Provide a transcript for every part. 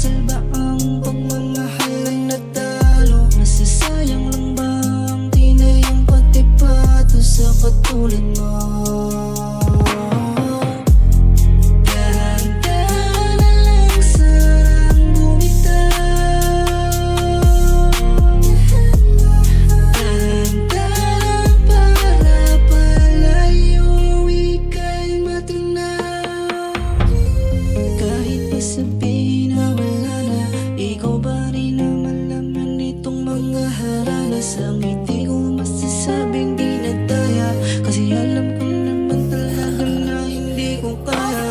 Isasalba ang pagmamahal na natalo. Masasayang lang bang tinayang pagtipato sa katulad mo? Sabihin na wala na, ikaw ba rin naman laman itong mga harana? Sa ngiti ko masasabing di na daya, kasi alam ko naman talaga na hindi ko kaya.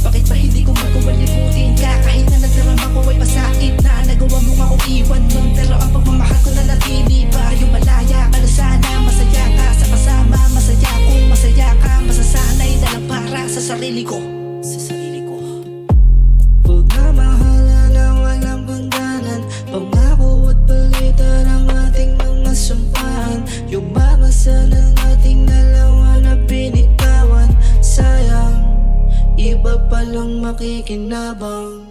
Bakit ba hindi ko magkawalimutin ka? Kahit na nagdarama ko ay pasakit na nagawa mong ako iwan nun, pero ang pagmamahal ko na natili pa. Yung malaya ka na sana, masaya ka sa kasama. Masaya kung masaya ka, masasanay na lang para sa sarili ko. Pagmamahala na walang hangganan, pangako at palitan ang ating mga sampahan. Yung mga sana nating dalawa na binitawan, sayang, iba palang makikinabang.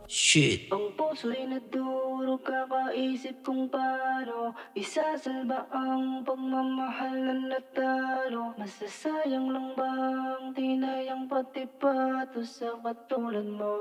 Shit. Ang puso'y nadurog, kakaisip kung paano isasalba ang pagmamahal na natalo. Masasayang lang bang tinayang patipato sa katulad mo?